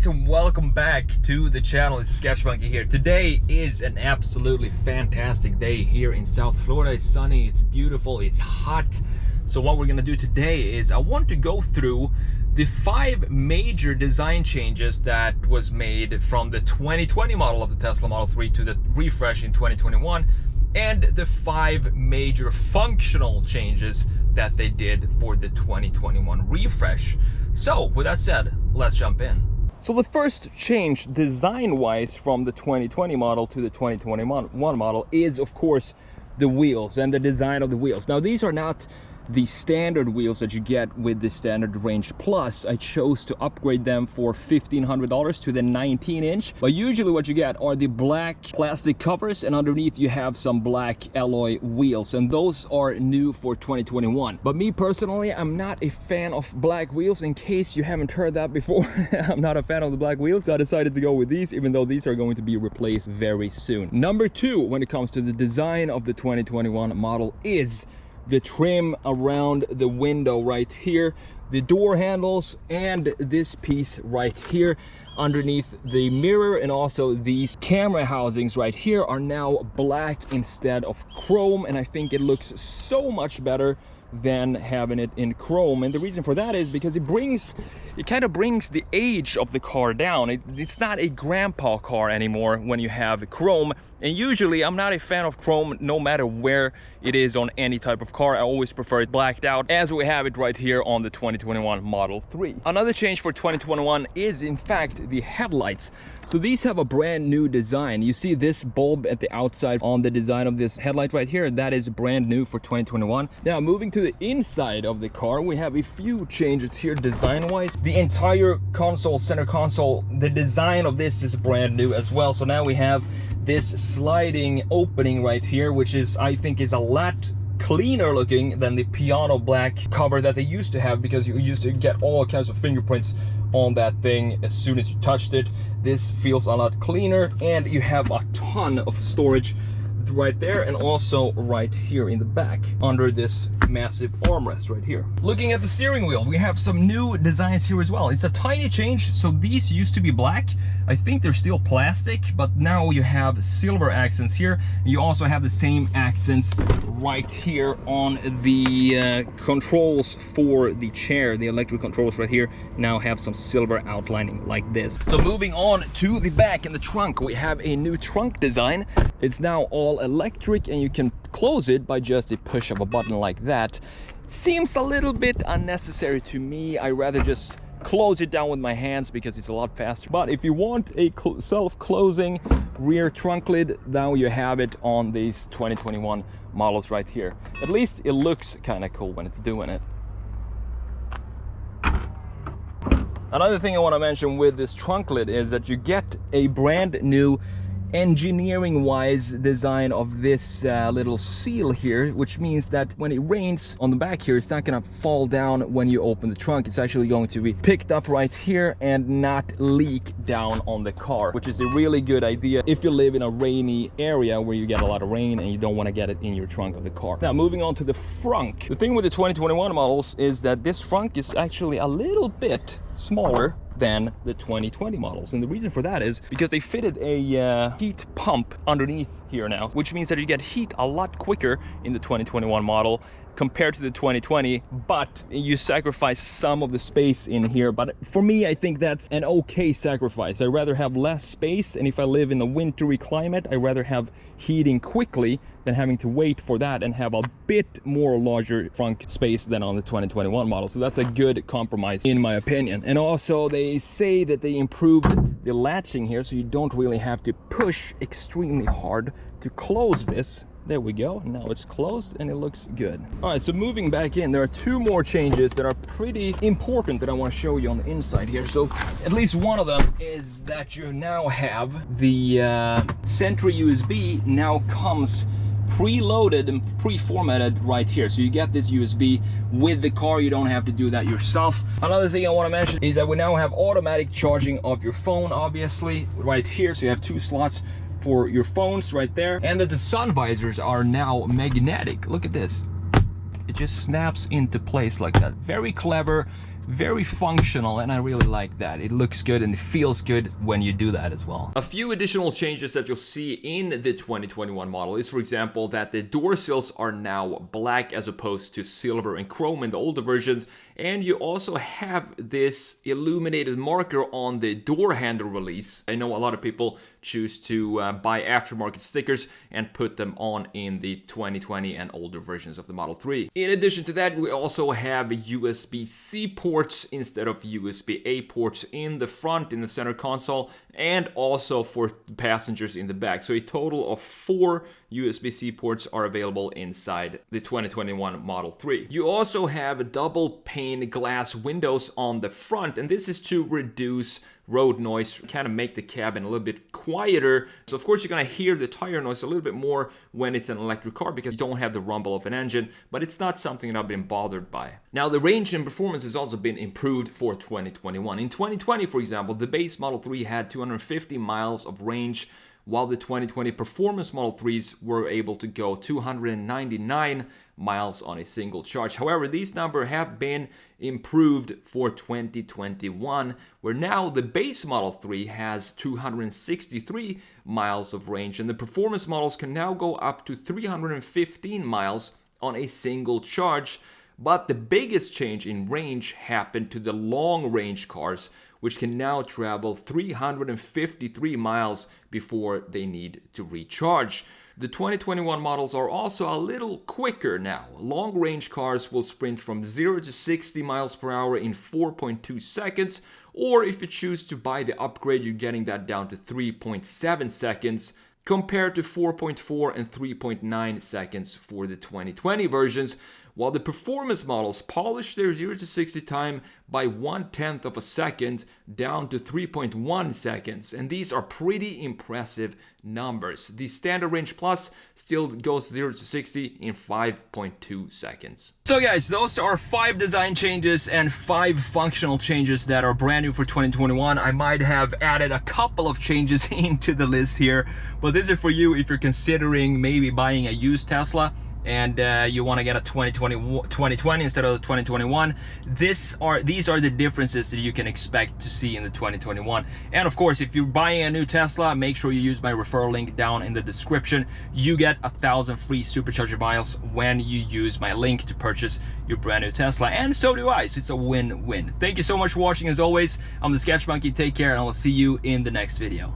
guys, and welcome back to the channel. It's Sketch Monkey here. Today is an absolutely fantastic day here in South Florida. It's sunny, it's beautiful, it's hot. So what we're gonna do today is I want to go through the 5 major design changes that was made from the 2020 model of the Tesla Model 3 to the refresh in 2021, and the 5 major functional changes that they did for the 2021 refresh. So with that said, let's jump in. So the first change design-wise from the 2020 model to the 2021 model is, of course, the wheels and the design of the wheels. Now, these are not the standard wheels that you get with the standard range plus. I chose to upgrade them for $1,500 to the 19-inch. But usually what you get are the black plastic covers, and underneath you have some black alloy wheels, and those are new for 2021. But me personally, I'm not a fan of black wheels. In case you haven't heard that before, I'm not a fan of the black wheels, so I decided to go with these, even though these are going to be replaced very soon. Number 2, when it comes to the design of the 2021 model, is the trim around the window right here, the door handles, and this piece right here underneath the mirror, and also these camera housings right here are now black instead of chrome, and I think it looks so much better than having it in chrome. And the reason for that is because it kind of brings the age of the car down. It's not a grandpa car anymore when you have chrome, and usually I'm not a fan of chrome no matter where it is on any type of car. I always prefer it blacked out, as we have it right here on the 2021 Model 3. Another change for 2021 is in fact the headlights. So these have a brand new design. You see this bulb at the outside on the design of this headlight right here, that is brand new for 2021. Now moving to the inside of the car, we have a few changes here design wise. The entire console, center console, the design of this is brand new as well. So now we have this sliding opening right here, which is, I think, is a lot cleaner looking than the piano black cover that they used to have, because you used to get all kinds of fingerprints on that thing as soon as you touched it. This feels a lot cleaner, and you have a ton of storage right there, and also right here in the back under this massive armrest right here. Looking at the steering wheel, we have some new designs here as well. It's a tiny change. So these used to be black. I think they're still plastic, but now you have silver accents here. You also have the same accents right here on the controls for the chair. The electric controls right here now have some silver outlining like this. So moving on to the back and the trunk, we have a new trunk design. It's now all electric, and you can close it by just a push of a button like that. Seems a little bit unnecessary to me. I rather just close it down with my hands because it's a lot faster. But if you want a self-closing rear trunk lid, now you have it on these 2021 models right here. At least it looks kind of cool when it's doing it. Another thing I want to mention with this trunk lid is that you get a brand new engineering wise design of this little seal here, which means that when it rains on the back here, it's not gonna fall down when you open the trunk. It's actually going to be picked up right here and not leak down on the car, which is a really good idea if you live in a rainy area where you get a lot of rain and you don't want to get it in your trunk of the car. Now moving on to the frunk. The thing with the 2021 models is that this frunk is actually a little bit smaller than the 2020 models, and the reason for that is because they fitted a heat pump underneath here now, which means that you get heat a lot quicker in the 2021 model compared to the 2020, but you sacrifice some of the space in here. But for me, I think that's an okay sacrifice. I'd rather have less space, and if I live in a wintry climate, I'd rather have heating quickly than having to wait for that and have a bit more larger trunk space than on the 2021 model. So that's a good compromise in my opinion. And also they say that they improved the latching here, so you don't really have to push extremely hard to close this. There we go. Now it's closed and it looks good. All right, so moving back in, there are 2 more changes that are pretty important that I want to show you on the inside here. So at least one of them is that you now have the Sentry USB now comes preloaded and pre-formatted right here. So you get this USB with the car, you don't have to do that yourself. Another thing I want to mention is that we now have automatic charging of your phone, obviously, right here. So you have 2 slots for your phones right there, and that the sun visors are now magnetic. Look at this, it just snaps into place like that. Very clever, very functional, and I really like that. It looks good and it feels good when you do that as well. A few additional changes that you'll see in the 2021 model is, for example, that the door sills are now black as opposed to silver and chrome in the older versions, and you also have this illuminated marker on the door handle release. I know a lot of people choose to buy aftermarket stickers and put them on in the 2020 and older versions of the Model 3. In addition to that, we also have USB-C ports instead of USB-A ports in the front, in the center console, and also for passengers in the back. So a total of 4 USB-C ports are available inside the 2021 Model 3. You also have double pane glass windows on the front, and this is to reduce road noise, kind of make the cabin a little bit quieter. So of course you're gonna hear the tire noise a little bit more when it's an electric car because you don't have the rumble of an engine, but it's not something that I've been bothered by. Now the range and performance has also been improved for 2021. In 2020, for example, the base Model 3 had 250 miles of range, while the 2020 performance Model 3s were able to go 299 miles on a single charge. However, these numbers have been improved for 2021, where now the base Model 3 has 263 miles of range, and the performance models can now go up to 315 miles on a single charge. But the biggest change in range happened to the long range cars, which can now travel 353 miles before they need to recharge. The 2021 models are also a little quicker now. Long range cars will sprint from 0 to 60 miles per hour in 4.2 seconds, or if you choose to buy the upgrade, you're getting that down to 3.7 seconds, compared to 4.4 and 3.9 seconds for the 2020 versions, while the performance models polish their 0 to 60 time by 1/10 of a second down to 3.1 seconds, and these are pretty impressive numbers. The Standard Range Plus still goes 0 to 60 in 5.2 seconds. So guys, those are 5 design changes and 5 functional changes that are brand new for 2021. I might have added a couple of changes into the list here, but this is for you if you're considering maybe buying a used Tesla and you want to get a 2020 instead of the 2021. These are the differences that you can expect to see in the 2021. And of course, if you're buying a new Tesla, make sure you use my referral link down in the description. You get 1,000 free supercharger miles when you use my link to purchase your brand new Tesla, and so do I, so it's a win-win. Thank you so much for watching. As always, I'm the Sketch Monkey. Take care, and I'll see you in the next video.